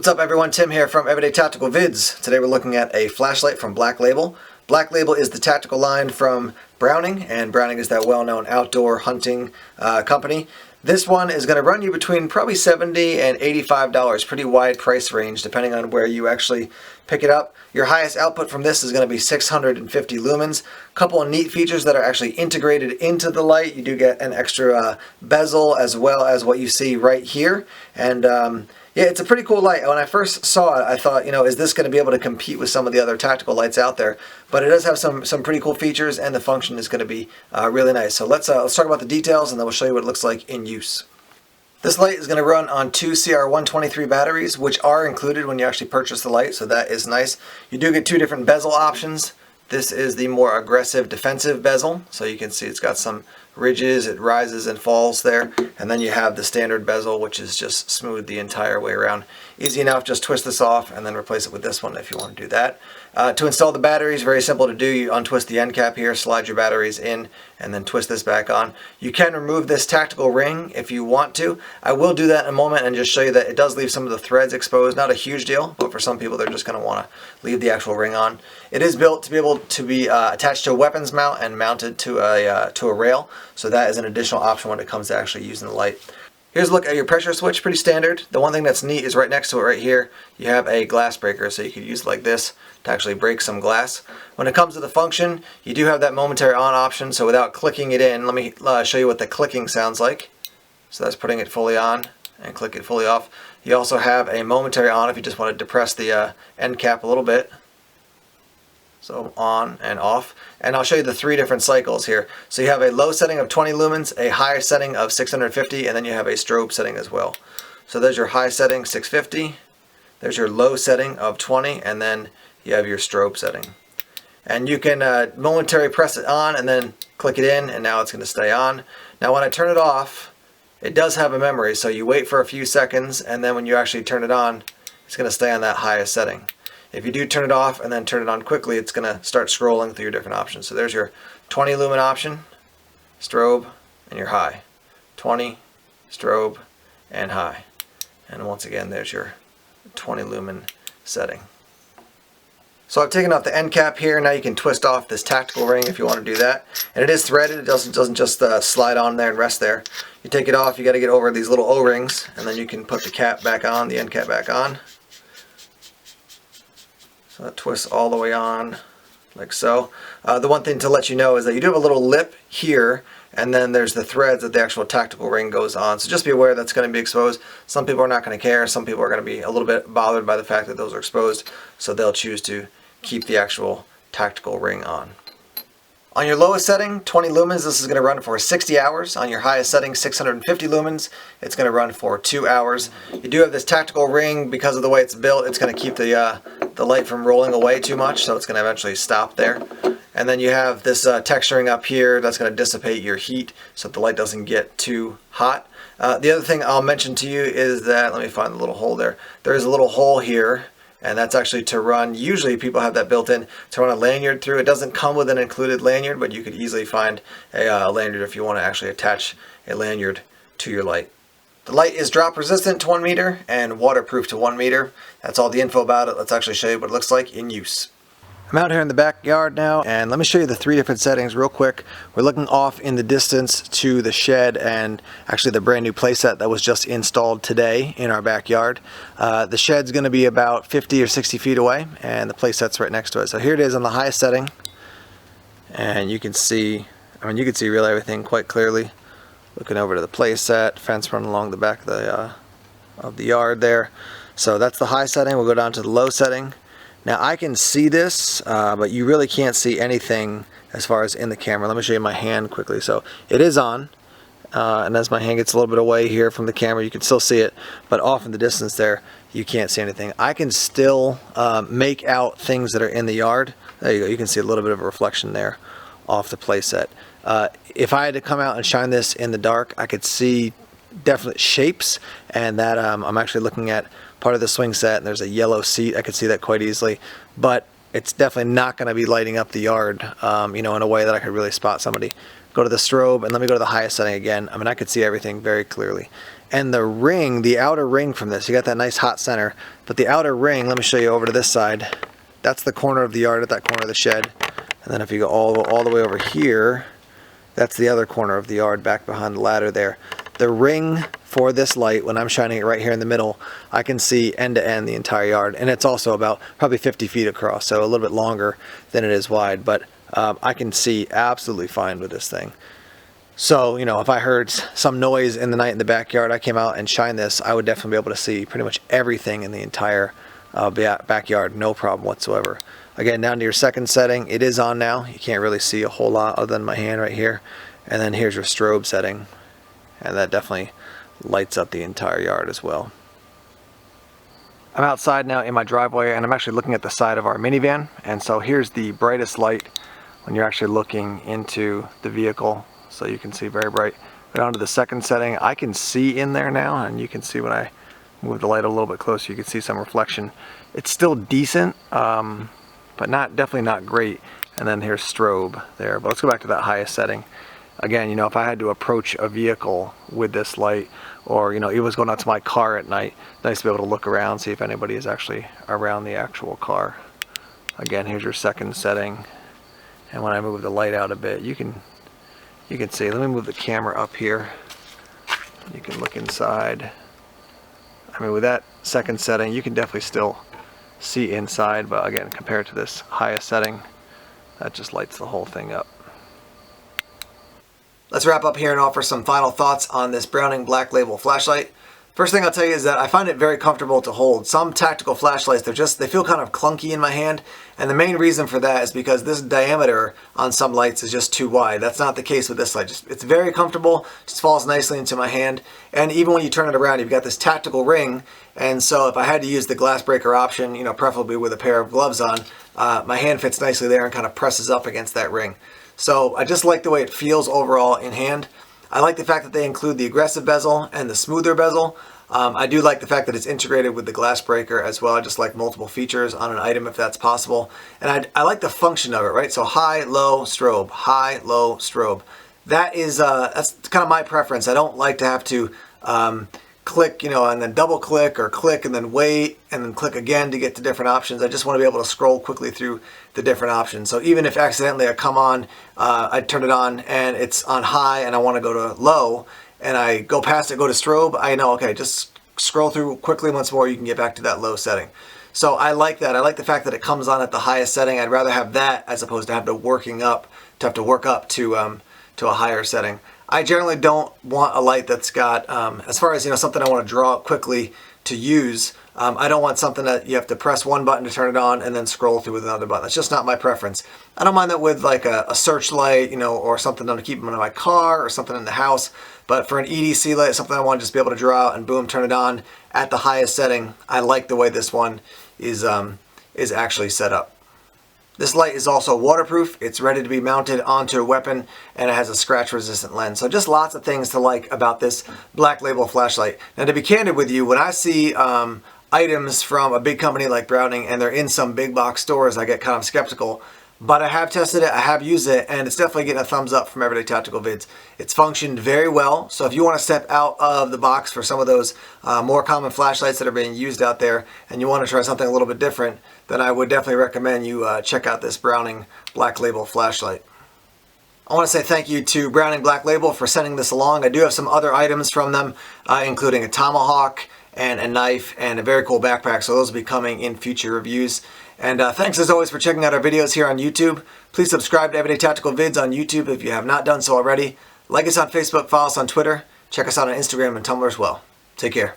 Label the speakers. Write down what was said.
Speaker 1: What's up everyone, Tim here from Everyday Tactical Vids. Today we're looking at a flashlight from Black Label. Black Label is the tactical line from Browning, and Browning is that well-known outdoor hunting company. This one is going to run you between probably $70 and $85, pretty wide price range depending on where you actually pick it up. Your highest output from this is going to be 650 lumens. A couple of neat features that are actually integrated into the light. You do get an extra bezel as well as what you see right here. And yeah, it's a pretty cool light. When I first saw it, I thought, is this going to be able to compete with some of the other tactical lights out there? But it does have some pretty cool features, and the function is going to be really nice. So let's talk about the details, and then we'll show you what it looks like in use. This light is going to run on two CR123 batteries, which are included when you actually purchase the light, so that is nice. You do get two different bezel options. This is the more aggressive defensive bezel, so you can see it's got some ridges, it rises and falls there, and then you have the standard bezel, which is just smooth the entire way around. Easy enough, just twist this off and then replace it with this one if you want to do that. To install the batteries, very simple to do. You untwist the end cap here, slide your batteries in, and then twist this back on. You can remove this tactical ring if you want to. I will do that in a moment and just show you that it does leave some of the threads exposed. Not a huge deal, but for some people they're just going to want to leave the actual ring on. It is built to be able to be attached to a weapons mount and mounted to a rail, so that is an additional option when it comes to actually using the light. Here's a look at your pressure switch, pretty standard. The one thing that's neat is right next to it right here, you have a glass breaker, so you could use it like this to actually break some glass. When it comes to the function, you do have that momentary on option, so without clicking it in, let me show you what the clicking sounds like. So that's putting it fully on and click it fully off. You also have a momentary on if you just want to depress the end cap a little bit. So on and off. And I'll show you the three different cycles here. So you have a low setting of 20 lumens, a high setting of 650, and then you have a strobe setting as well. So there's your high setting, 650. There's your low setting of 20, and then you have your strobe setting. And you can momentarily press it on and then click it in, and now it's going to stay on. Now when I turn it off, it does have a memory, so you wait for a few seconds, and then when you actually turn it on, it's going to stay on that highest setting. If you do turn it off and then turn it on quickly, it's going to start scrolling through your different options. So there's your 20 lumen option, strobe, and your high. 20, strobe, and high. And once again, there's your 20 lumen setting. So I've taken off the end cap here. Now you can twist off this tactical ring if you want to do that. And it is threaded. It doesn't just slide on there and rest there. You take it off, you got to get over these little O-rings, and then you can put the cap back on, the end cap back on. So that twists all the way on, like so. The one thing to let you know is that you do have a little lip here, and then there's the threads that the actual tactical ring goes on. So just be aware that's going to be exposed. Some people are not going to care. Some people are going to be a little bit bothered by the fact that those are exposed, so they'll choose to keep the actual tactical ring on. On your lowest setting, 20 lumens, this is going to run for 60 hours. On your highest setting, 650 lumens, it's going to run for 2 hours. You do have this tactical ring. Because of the way it's built, it's going to keep the light from rolling away too much, so it's going to eventually stop there. And then you have this texturing up here that's going to dissipate your heat so that the light doesn't get too hot. The other thing I'll mention to you is that, let me find the little hole there. There is a little hole here, and that's actually to run, usually people have that built in, to run a lanyard through. It doesn't come with an included lanyard, but you could easily find a lanyard if you want to actually attach a lanyard to your light. The light is drop resistant to 1 meter and waterproof to 1 meter. That's all the info about it. Let's actually show you what it looks like in use. I'm out here in the backyard now, and let me show you the three different settings real quick. We're looking off in the distance to the shed and actually the brand new playset that was just installed today in our backyard. The shed's going to be about 50 or 60 feet away, and the playset's right next to it. So here it is on the highest setting, and you can see, you can see really everything quite clearly. Looking over to the playset, fence running along the back of the yard there. So that's the high setting. We'll go down to the low setting. Now I can see this, but you really can't see anything as far as in the camera. Let me show you my hand quickly. So it is on, and as my hand gets a little bit away here from the camera, you can still see it, but off in the distance there, you can't see anything. I can still make out things that are in the yard. There you go. You can see a little bit of a reflection there off the playset. If I had to come out and shine this in the dark, I could see definite shapes, and that I'm actually looking at part of the swing set, and there's a yellow seat. I could see that quite easily, but it's definitely not going to be lighting up the yard, in a way that I could really spot somebody go to the strobe, and let me go to the highest setting again. I mean, I could see everything very clearly. And the ring, the outer ring from this, you got that nice hot center, but the outer ring, let me show you over to this side. That's the corner of the yard at that corner of the shed. And then if you go all the way over here, that's the other corner of the yard back behind the ladder there. The ring for this light, when I'm shining it right here in the middle, I can see end to end the entire yard. And it's also about probably 50 feet across, so a little bit longer than it is wide. But I can see absolutely fine with this thing. So, you know, if I heard some noise in the night in the backyard, I came out and shined this, I would definitely be able to see pretty much everything in the entire backyard, no problem whatsoever. Again, down to your second setting, it is on now. You can't really see a whole lot other than my hand right here. And then here's your strobe setting, and that definitely lights up the entire yard as well. I'm outside now in my driveway, and I'm actually looking at the side of our minivan. And so here's the brightest light when you're actually looking into the vehicle. So you can see very bright. Go down to the second setting. I can see in there now, and you can see when I move the light a little bit closer, you can see some reflection. It's still decent, but definitely not great. And then here's strobe there. But let's go back to that highest setting. Again, you know, if I had to approach a vehicle with this light, or, you know, it was going out to my car at night, nice to be able to look around, see if anybody is actually around the actual car. Again, here's your second setting. And when I move the light out a bit, you can see. Let me move the camera up here. You can look inside. I mean, with that second setting, you can definitely still see inside, but again, compared to this highest setting, that just lights the whole thing up. Let's wrap up here and offer some final thoughts on this Browning Black Label flashlight. First thing I'll tell you is that I find it very comfortable to hold. Some tactical flashlights, they feel kind of clunky in my hand, and the main reason for that is because this diameter on some lights is just too wide. That's not the case with this light. It's very comfortable, just falls nicely into my hand, and even when you turn it around, you've got this tactical ring, and so if I had to use the glass breaker option, you know, preferably with a pair of gloves on, my hand fits nicely there and kind of presses up against that ring. So I just like the way it feels overall in hand. I like the fact that they include the aggressive bezel and the smoother bezel. I do like the fact that it's integrated with the glass breaker as well. I just like multiple features on an item if that's possible. And I like the function of it, right? So high, low, strobe, high, low, strobe. That is, that's kind of my preference. I don't like to have to click, you know, and then double click or click and then wait and then click again to get to different options. I just want to be able to scroll quickly through the different options. So even if accidentally I come on, I turn it on and it's on high and I want to go to low and I go past it, go to strobe, I know, okay, just scroll through quickly once more, you can get back to that low setting. So I like that. I like the fact that it comes on at the highest setting. I'd rather have that as opposed to have to work up to a higher setting. I generally don't want a light that's got, as far as, you know, something I want to draw up quickly to use, I don't want something that you have to press one button to turn it on and then scroll through with another button. That's just not my preference. I don't mind that with like a searchlight, you know, or something to keep them in my car or something in the house. But for an EDC light, something I want to just be able to draw out and boom, turn it on at the highest setting. I like the way this one is actually set up. This light is also waterproof. It's ready to be mounted onto a weapon, and it has a scratch-resistant lens. So just lots of things to like about this Black Label flashlight. Now, to be candid with you, when I see items from a big company like Browning and they're in some big box stores, I get kind of skeptical. But I have tested it, I have used it, and it's definitely getting a thumbs up from Everyday Tactical Vids. It's functioned very well, so if you want to step out of the box for some of those more common flashlights that are being used out there, and you want to try something a little bit different, then I would definitely recommend you check out this Browning Black Label flashlight. I want to say thank you to Browning Black Label for sending this along. I do have some other items from them, including a tomahawk and a knife and a very cool backpack, so those will be coming in future reviews. And thanks as always for checking out our videos here on YouTube. Please subscribe to Everyday Tactical Vids on YouTube if you have not done so already. Like us on Facebook, follow us on Twitter, check us out on Instagram and Tumblr as well. Take care.